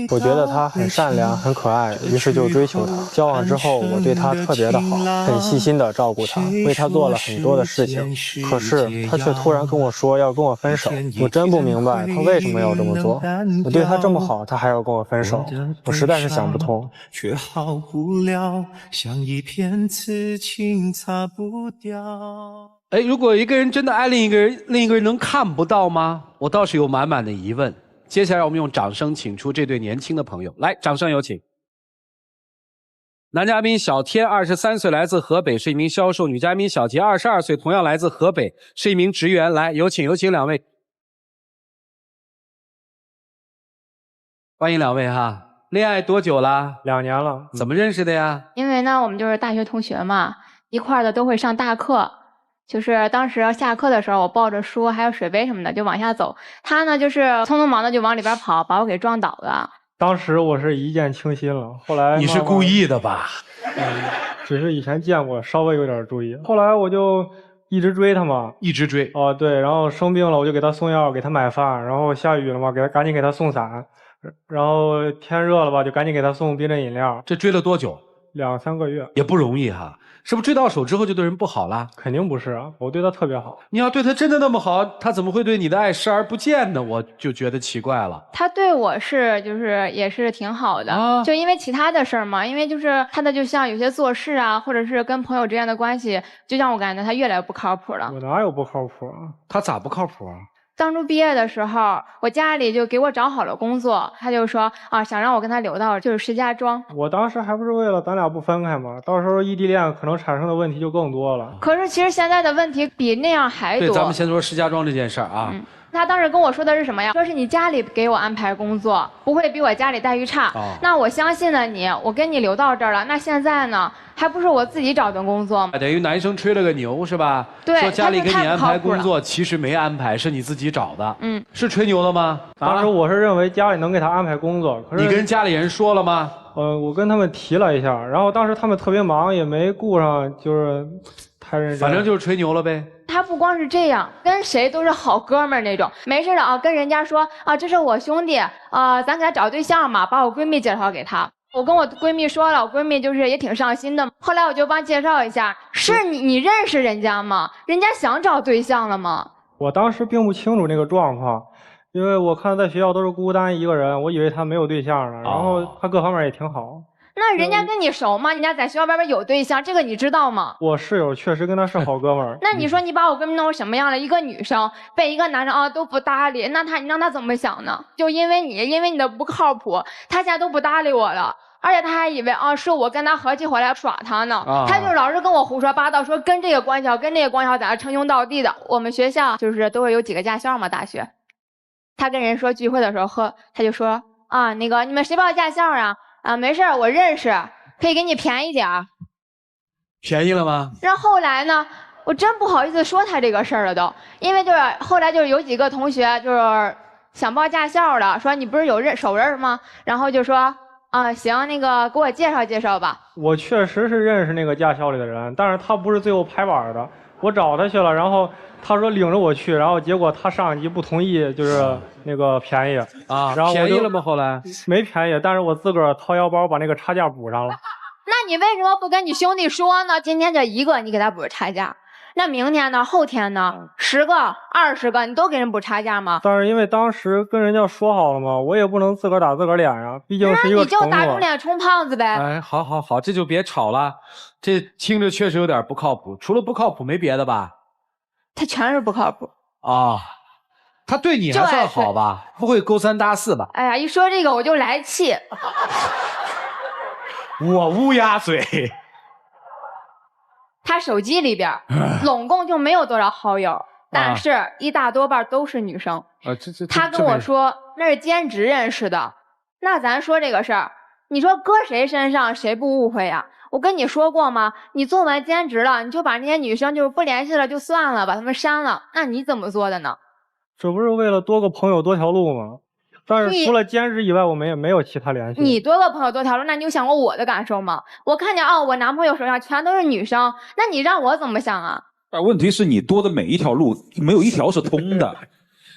我觉得他很善良，很可爱，于是就追求他。交往之后，我对他特别的好，很细心的照顾他，为他做了很多的事情。可是他却突然跟我说要跟我分手，我真不明白他为什么要这么做。我对他这么好，他还要跟我分手，我实在是想不通。却好无聊，像一片刺青擦不掉。哎，如果一个人真的爱另一个人，另一个人能看不到吗？我倒是有满满的疑问。接下来我们用掌声请出这对年轻的朋友，来，掌声有请。男嘉宾小天，23岁，来自河北，是一名销售；女嘉宾小杰，22岁，同样来自河北，是一名职员。来，有请两位，欢迎两位哈。恋爱多久了？2年了。怎么认识的呀？因为呢，我们就是大学同学嘛，一块儿的都会上大课。就是当时下课的时候，我抱着书还有水杯什么的就往下走，他呢就是匆匆忙的就往里边跑，把我给撞倒了。当时我是一见倾心了，后来你是故意的吧？只是以前见过，稍微有点注意。后来我就一直追他嘛，一直追。哦，对，然后生病了我就给他送药，给他买饭，然后下雨了嘛，赶紧给他送伞，然后天热了吧，就赶紧给他送冰镇饮料。这追了多久？2、3个月，也不容易哈。是不是追到手之后就对人不好了？肯定不是啊，我对他特别好。你要对他真的那么好，他怎么会对你的爱视而不见呢？我就觉得奇怪了。他对我就是也是挺好的，就因为其他的事儿嘛，因为就是他的就像有些做事啊，或者是跟朋友之间的关系，就让我感觉他越来越不靠谱了。我哪有不靠谱啊？他咋不靠谱啊？当初毕业的时候，我家里就给我找好了工作，他就说啊，想让我跟他留到就是石家庄。我当时还不是为了咱俩不分开吗？到时候异地恋可能产生的问题就更多了。可是其实现在的问题比那样还多。对，咱们先说石家庄这件事儿啊。他当时跟我说的是什么呀？说是你家里给我安排工作，不会比我家里待遇差。那我相信了你，我跟你留到这儿了。那现在呢，还不是我自己找的工作吗？等于男生吹了个牛是吧？对，说家里给你安排工作，其实没安排，是你自己找的。是吹牛了吗？当时我是认为家里能给他安排工作，可是你跟家里人说了吗？我跟他们提了一下，然后当时他们特别忙，也没顾上，就是太认真。反正就是吹牛了呗。他不光是这样，跟谁都是好哥们儿那种，没事的啊，跟人家说啊，这是我兄弟啊，咱给他找对象嘛，把我闺蜜介绍给他。我跟我闺蜜说了，我闺蜜就是也挺上心的。后来我就帮介绍一下，是你认识人家吗？人家想找对象了吗？我当时并不清楚那个状况，因为我看在学校都是孤单一个人，我以为他没有对象了，然后他各方面也挺好。那人家跟你熟吗？人家在学校外边有对象，这个你知道吗？我室友确实跟他是好哥们儿。那你说你把我闺蜜弄成什么样了？一个女生被一个男生都不搭理，那你让他怎么想呢？就因为你的不靠谱，他现在都不搭理我了。而且他还以为是我跟他合起伙来耍他呢，他就老是跟我胡说八道，说跟这个官校跟那个官校在那称兄道弟的。我们学校就是都会有几个驾校嘛，大学。他跟人说聚会的时候喝，他就说啊，那个你们谁报驾校啊？啊，没事，我认识，可以给你便宜点儿。便宜了吗？然后后来呢，我真不好意思说他这个事儿了都，因为就是后来就是有几个同学就是想报驾校的，说你不是有熟人吗？然后就说啊，行，那个给我介绍介绍吧。我确实是认识那个驾校里的人，但是他不是最后拍板的，我找他去了，然后他说领着我去，然后结果他上级不同意，就是那个便宜啊，然后便宜了吗？后来没便宜，但是我自个儿掏腰包把那个差价补上了。那你为什么不跟你兄弟说呢？今天这一个你给他补差价，那明天呢？后天呢？10个、20个你都给人补差价吗？但是因为当时跟人家说好了嘛，我也不能自个儿打自个儿脸呀，毕竟是一个承诺。那你就打肿脸充胖子呗。哎，好，这就别吵了，这听着确实有点不靠谱。除了不靠谱没别的吧？他全是不靠谱啊。他对你还算好吧？不会勾三搭四吧？哎呀，一说这个我就来气。我乌鸦嘴。他手机里边总共就没有多少好友，但是一大多半都是女生。他跟我说那是兼职认识的，那咱说这个事儿，你说搁谁身上谁不误会呀？我跟你说过吗？你做完兼职了，你就把那些女生就不联系了就算了，把她们删了。那你怎么做的呢？这不是为了多个朋友多条路吗？但是除了兼职以外，我们也没有其他联系。你多个朋友多条路，那你有想过我的感受吗？我看见我男朋友手上全都是女生，那你让我怎么想啊？但问题是你多的每一条路没有一条是通的。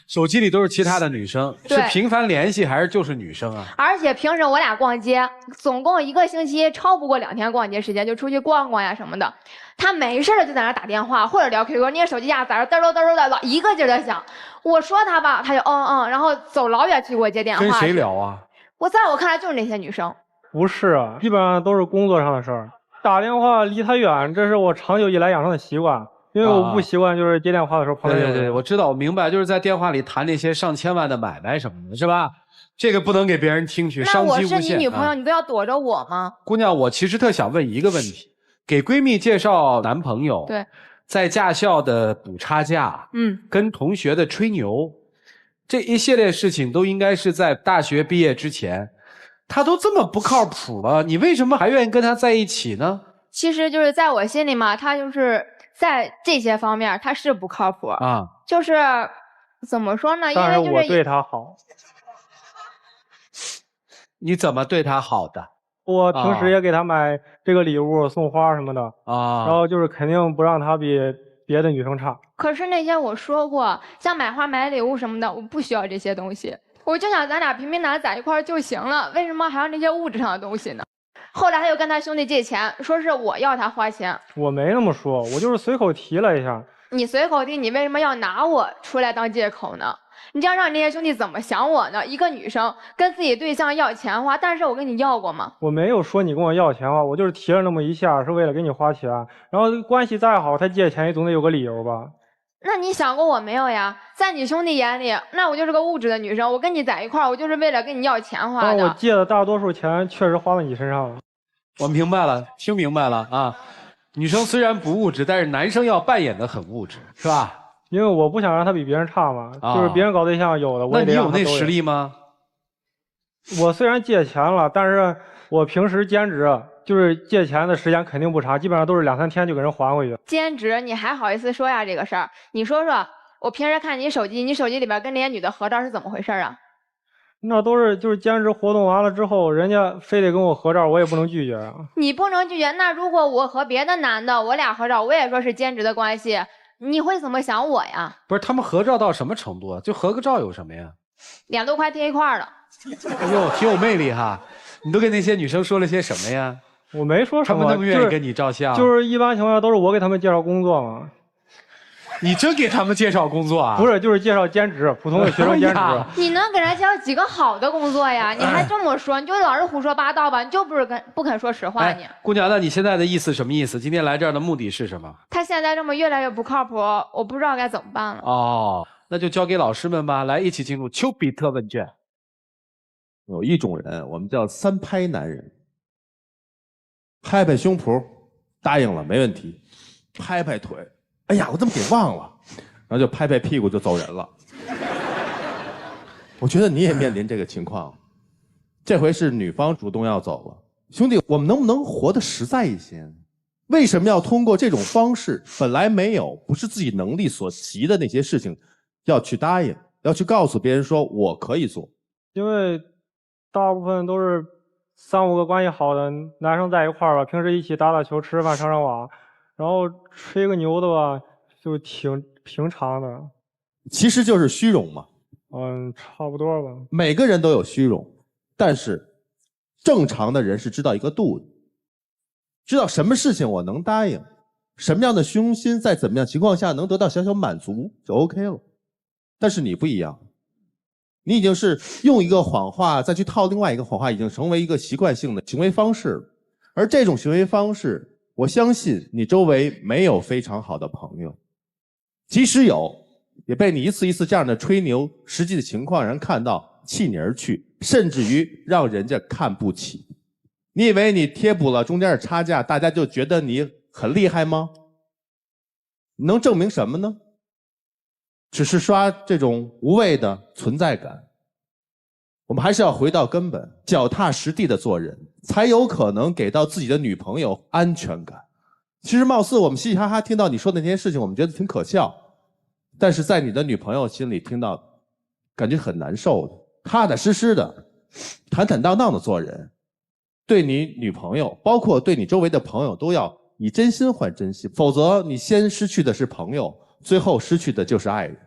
手机里都是其他的女生，是对频繁联系还是就是女生啊？而且平时我俩逛街，总共一个星期超不过2天逛街时间，就出去逛逛呀什么的。他没事了就在那打电话或者聊 QQ， 那个手机架在那嘚嘚嘚嘚的，一个劲儿的响。我说他吧，他就然后走老远去给我接电话。跟谁聊啊？在我看来就是那些女生。不是啊，基本上都是工作上的事儿。打电话离他远，这是我长久以来养成的习惯。因为我不习惯就是接电话的时候旁边有人。对，我知道，我明白，就是在电话里谈那些上千万的买卖什么的，是吧？这个不能给别人听去，那我是伤及无限。你女朋友，你都要躲着我吗？姑娘，我其实特想问一个问题：给闺蜜介绍男朋友，对，在驾校的补差价，跟同学的吹牛，这一系列事情都应该是在大学毕业之前。他都这么不靠谱了，你为什么还愿意跟他在一起呢？其实就是在我心里嘛，他就是在这些方面他是不靠谱啊，就是怎么说呢？因为就是我对他好。你怎么对他好的？我平时也给他买这个礼物、送花什么的啊，然后就是肯定不让他比别的女生差。可是那些我说过，像买花、买礼物什么的，我不需要这些东西，我就想咱俩平平淡淡在一块儿就行了，为什么还要那些物质上的东西呢？后来他又跟他兄弟借钱，说是我要他花钱。我没那么说，我就是随口提了一下。你随口提，你为什么要拿我出来当借口呢？你这样让那些兄弟怎么想我呢？一个女生跟自己对象要钱花，但是我跟你要过吗？我没有说你跟我要钱花，我就是提了那么一下，是为了给你花钱。然后关系再好，他借钱也总得有个理由吧？那你想过我没有呀？在你兄弟眼里，那我就是个物质的女生，我跟你在一块儿，我就是为了跟你要钱花的。但我借的大多数钱确实花在你身上了。我明白了，听明白了啊！女生虽然不物质，但是男生要扮演的很物质，是吧？因为我不想让他比别人差嘛，就是别人搞对象有的，我也得让他都有。那你有那实力吗？我虽然借钱了，但是我平时兼职，就是借钱的时间肯定不长，基本上都是2、3天就给人还回去。兼职你还好意思说呀这个事儿？你说说，我平时看你手机，你手机里边跟那些女的合照是怎么回事啊？那都是就是兼职活动完了之后，人家非得跟我合照，我也不能拒绝啊。你不能拒绝，那如果我和别的男的我俩合照，我也说是兼职的关系，你会怎么想我呀？不是，他们合照到什么程度啊？就合个照有什么呀？脸都快贴一块了。哎呦，挺有魅力哈！你都跟那些女生说了些什么呀？我没说什么，他们那么愿意跟你照相，就是一般情况下都是我给他们介绍工作嘛。你真给他们介绍工作啊？不是，就是介绍兼职，普通的学生兼职。你能给人介绍几个好的工作呀？你还这么说，你就老是胡说八道吧？你就不肯说实话你。姑娘，那你现在的意思什么意思？今天来这儿的目的是什么？他现在这么越来越不靠谱，我不知道该怎么办了。哦，那就交给老师们吧，来一起进入丘比特问卷。有一种人，我们叫3拍男人，拍拍胸脯，答应了没问题，拍拍腿，哎呀，我怎么给忘了，然后就拍拍屁股就走人了。我觉得你也面临这个情况，这回是女方主动要走了。兄弟，我们能不能活得实在一些？为什么要通过这种方式，本来没有，不是自己能力所及的那些事情，要去答应，要去告诉别人说我可以做？因为大部分都是3、5个关系好的男生在一块儿吧，平时一起打打球、吃吃饭、上上网，然后吹个牛的吧，就挺平常的。其实就是虚荣嘛。差不多吧。每个人都有虚荣，但是正常的人是知道一个度的，知道什么事情我能答应，什么样的虚荣心在怎么样情况下能得到小小满足就 OK 了。但是你不一样，你已经是用一个谎话再去套另外一个谎话，已经成为一个习惯性的行为方式了。而这种行为方式，我相信你周围没有非常好的朋友，即使有，也被你一次一次这样的吹牛，实际的情况让人看到弃你而去，甚至于让人家看不起。你以为你贴补了中间的差价，大家就觉得你很厉害吗？你能证明什么呢？只是刷这种无谓的存在感。我们还是要回到根本，脚踏实地的做人，才有可能给到自己的女朋友安全感。其实貌似我们嘻嘻哈哈听到你说的那些事情，我们觉得挺可笑，但是在你的女朋友心里听到，感觉很难受的。踏踏实实的，坦坦荡荡的做人，对你女朋友，包括对你周围的朋友，都要以真心换真心，否则你先失去的是朋友，最后失去的就是爱人。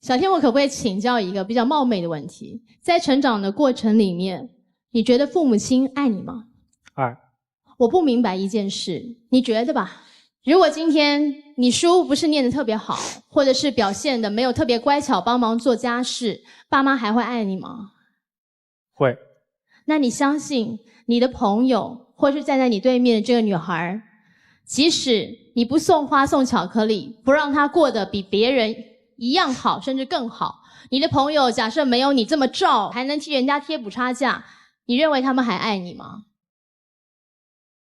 小天，我可不可以请教一个比较冒昧的问题？在成长的过程里面，你觉得父母亲爱你吗？爱。我不明白一件事，你觉得吧？如果今天你书不是念得特别好，或者是表现得没有特别乖巧，帮忙做家事，爸妈还会爱你吗？会。那你相信你的朋友，或是站在你对面的这个女孩，即使你不送花送巧克力，不让她过得比别人一样好，甚至更好，你的朋友假设没有你这么照，还能替人家贴补差价，你认为他们还爱你吗？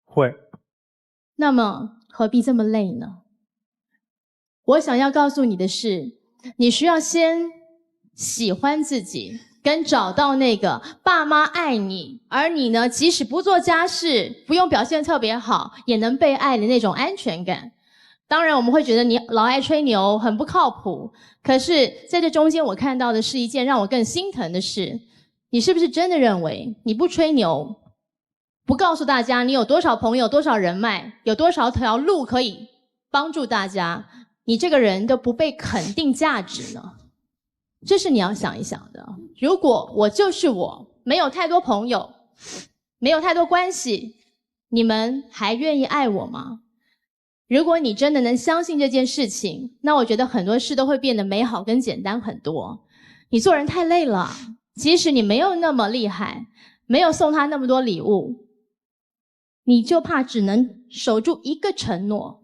会。那么何必这么累呢？我想要告诉你的是，你需要先喜欢自己，跟找到那个爸妈爱你，而你呢，即使不做家事，不用表现特别好，也能被爱的那种安全感。当然我们会觉得你老爱吹牛，很不靠谱，可是在这中间我看到的是一件让我更心疼的事，你是不是真的认为你不吹牛，不告诉大家你有多少朋友，多少人脉，有多少条路可以帮助大家，你这个人都不被肯定价值呢？这是你要想一想的。如果我就是我，没有太多朋友，没有太多关系，你们还愿意爱我吗？如果你真的能相信这件事情，那我觉得很多事都会变得美好跟简单很多。你做人太累了，即使你没有那么厉害，没有送他那么多礼物，你就怕只能守住一个承诺，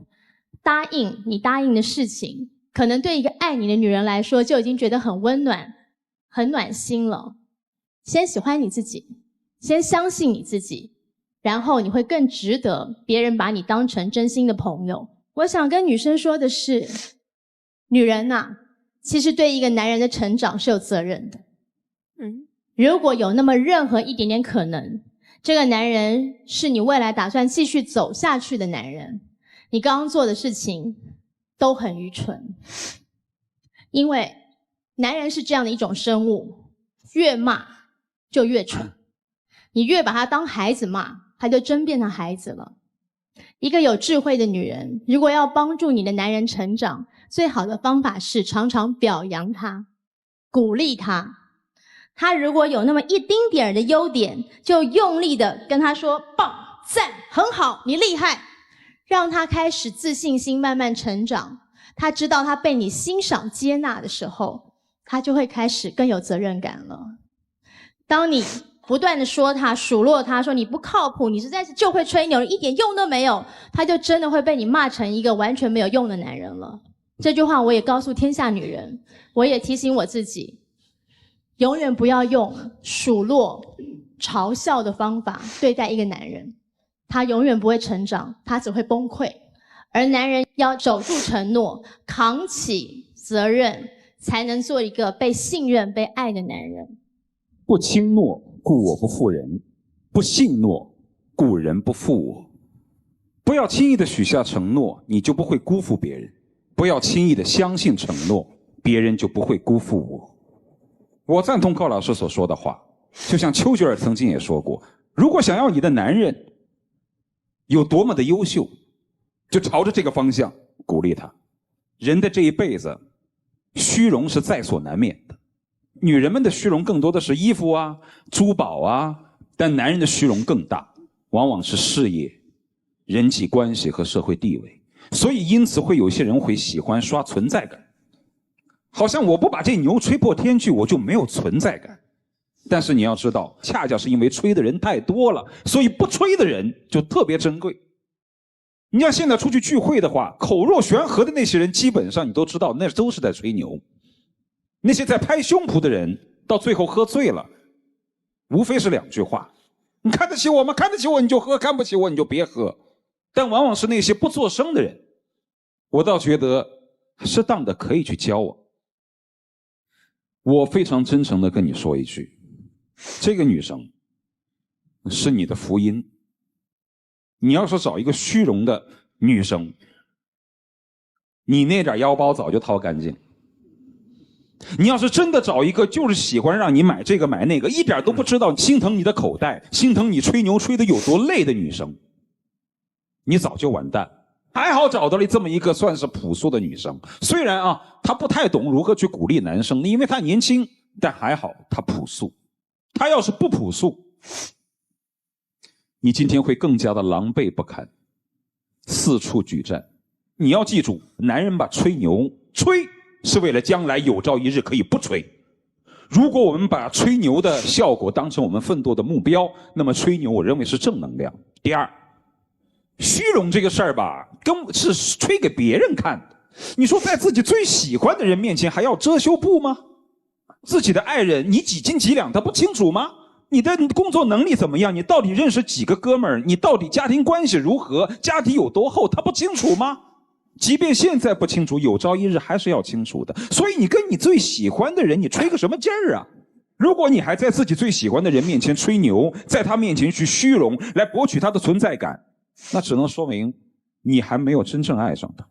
答应你答应的事情，可能对一个爱你的女人来说就已经觉得很温暖，很暖心了。先喜欢你自己，先相信你自己，然后你会更值得别人把你当成真心的朋友。我想跟女生说的是，女人啊，其实对一个男人的成长是有责任的。如果有那么任何一点点可能，这个男人是你未来打算继续走下去的男人，你刚刚做的事情都很愚蠢。因为男人是这样的一种生物，越骂就越蠢，你越把他当孩子骂，他就真变成孩子了。一个有智慧的女人，如果要帮助你的男人成长，最好的方法是常常表扬他，鼓励他。他如果有那么一丁点儿的优点，就用力的跟他说棒、赞、很好，你厉害，让他开始自信心慢慢成长。他知道他被你欣赏接纳的时候，他就会开始更有责任感了。当你不断的说他，数落他，说你不靠谱，你实在是就会吹牛，一点用都没有，他就真的会被你骂成一个完全没有用的男人了。这句话我也告诉天下女人，我也提醒我自己，永远不要用数落、嘲笑的方法对待一个男人，他永远不会成长，他只会崩溃。而男人要守住承诺，扛起责任，才能做一个被信任、被爱的男人。不轻诺，故我不负人；不信诺，故人不负我。不要轻易的许下承诺，你就不会辜负别人；不要轻易的相信承诺，别人就不会辜负我。我赞同高老师所说的话，就像丘吉尔曾经也说过，如果想要你的男人有多么的优秀，就朝着这个方向鼓励他。人的这一辈子，虚荣是在所难免的。女人们的虚荣更多的是衣服啊、珠宝啊，但男人的虚荣更大，往往是事业、人际关系和社会地位。所以因此会有些人会喜欢刷存在感，好像我不把这牛吹破天去，我就没有存在感。但是你要知道，恰恰是因为吹的人太多了，所以不吹的人就特别珍贵。你像现在出去聚会的话，口若悬河的那些人，基本上你都知道，那都是在吹牛。那些在拍胸脯的人，到最后喝醉了，无非是两句话：你看得起我吗？看得起我你就喝，看不起我你就别喝。但往往是那些不作声的人，我倒觉得适当的可以去交往。我非常真诚的跟你说一句，这个女生是你的福音。你要是找一个虚荣的女生，你那点腰包早就掏干净。你要是真的找一个就是喜欢让你买这个买那个，一点都不知道心疼你的口袋，心疼你吹牛吹得有多累的女生，你早就完蛋。还好找到了这么一个算是朴素的女生，虽然啊，她不太懂如何去鼓励男生，因为她年轻，但还好她朴素。她要是不朴素，你今天会更加的狼狈不堪，四处举战。你要记住，男人吧，吹牛，吹是为了将来有朝一日可以不吹。如果我们把吹牛的效果当成我们奋斗的目标，那么吹牛我认为是正能量。第二，虚荣这个事儿吧，是吹给别人看的。你说在自己最喜欢的人面前还要遮羞布吗？自己的爱人你几斤几两他不清楚吗？你的工作能力怎么样？你到底认识几个哥们儿？你到底家庭关系如何？家底有多厚？他不清楚吗？即便现在不清楚，有朝一日还是要清楚的。所以你跟你最喜欢的人，你吹个什么劲儿啊？如果你还在自己最喜欢的人面前吹牛，在他面前去虚荣，来博取他的存在感，那只能说明你还没有真正爱上他，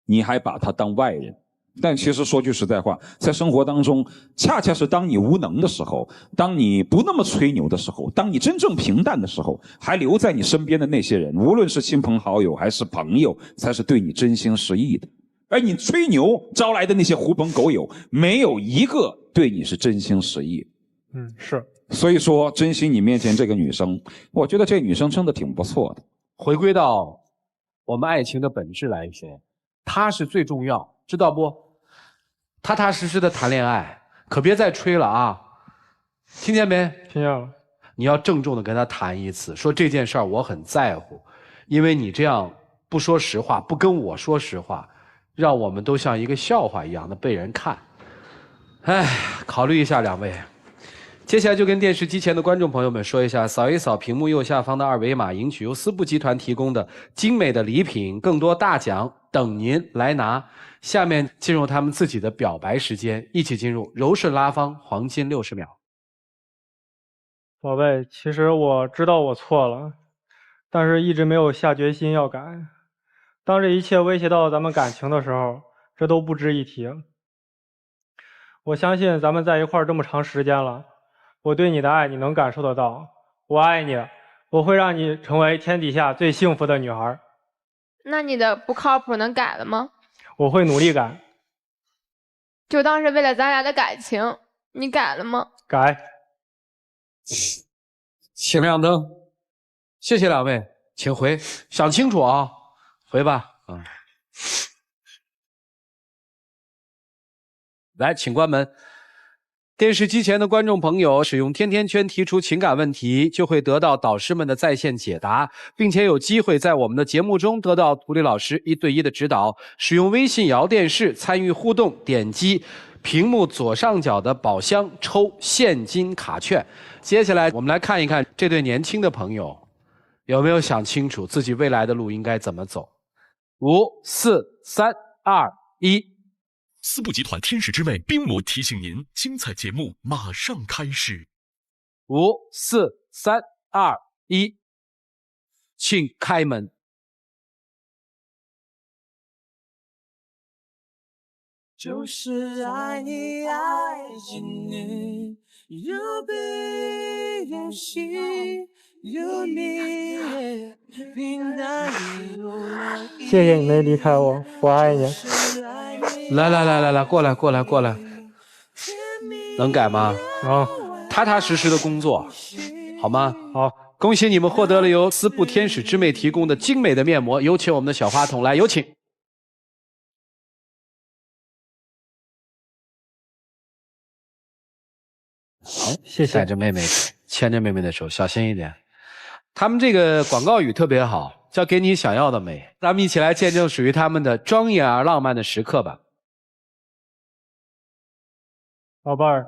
你还把他当外人。但其实说句实在话，在生活当中，恰恰是当你无能的时候，当你不那么吹牛的时候，当你真正平淡的时候，还留在你身边的那些人，无论是亲朋好友还是朋友，才是对你真心实意的。而你吹牛招来的那些狐朋狗友，没有一个对你是真心实意的。是。所以说，珍惜你面前这个女生，我觉得这女生真的挺不错的。回归到我们爱情的本质来说，她是最重要，知道不？踏踏实实的谈恋爱，可别再吹了啊！听见没？听见了。你要郑重的跟他谈一次，说这件事儿我很在乎，因为你这样不说实话，不跟我说实话，让我们都像一个笑话一样的被人看。哎，考虑一下两位。接下来就跟电视机前的观众朋友们说一下，扫一扫屏幕右下方的二维码，赢取由丝布集团提供的精美的礼品，更多大奖等您来拿。下面进入他们自己的表白时间，一起进入柔顺拉芳黄金60秒。宝贝，其实我知道我错了，但是一直没有下决心要改。当这一切威胁到咱们感情的时候，这都不值一提。我相信咱们在一块儿这么长时间了，我对你的爱你能感受得到。我爱你，我会让你成为天底下最幸福的女孩。那你的不靠谱能改了吗？我会努力改。就当是为了咱俩的感情，你改了吗？改。请亮灯。谢谢两位，请回。想清楚啊，回吧。来，请关门。电视机前的观众朋友，使用天天圈提出情感问题，就会得到导师们的在线解答，并且有机会在我们的节目中得到涂磊老师1对1的指导。使用微信摇电视参与互动，点击屏幕左上角的宝箱抽现金卡券。接下来我们来看一看这对年轻的朋友有没有想清楚自己未来的路应该怎么走。5、4、3、2、1。丝布集团天使之妹冰魔提醒您，精彩节目马上开始。5、4、3、2、1，请开门。就是爱你爱着你，有悲有喜有你，平淡也有浪。谢谢你没离开我，我爱你。来，过来，能改吗？踏踏实实的工作，好吗？好，恭喜你们获得了由丝布天使之妹提供的精美的面膜，有请我们的小花筒来，有请。好，谢谢。带着妹妹，牵着妹妹的手，小心一点。他们这个广告语特别好，叫给你想要的美。咱们一起来见证属于他们的庄严而浪漫的时刻吧。宝贝儿，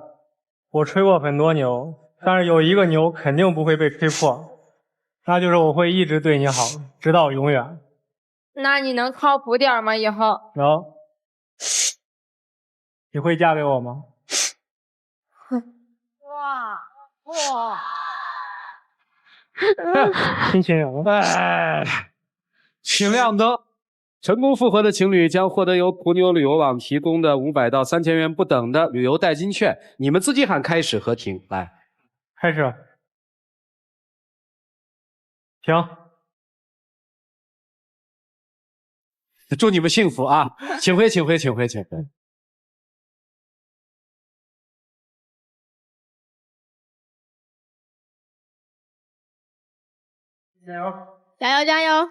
我吹过很多牛，但是有一个牛肯定不会被吹破，那就是我会一直对你好，直到永远。那你能靠谱点吗？以后能。你会嫁给我吗？哇！亲亲啊！请亮灯。成功复合的情侣将获得由途牛旅游网提供的500到3000元不等的旅游代金券。你们自己喊开始和停，来，开始，停。祝你们幸福啊！请回，请回，请回，请回。加油，加油！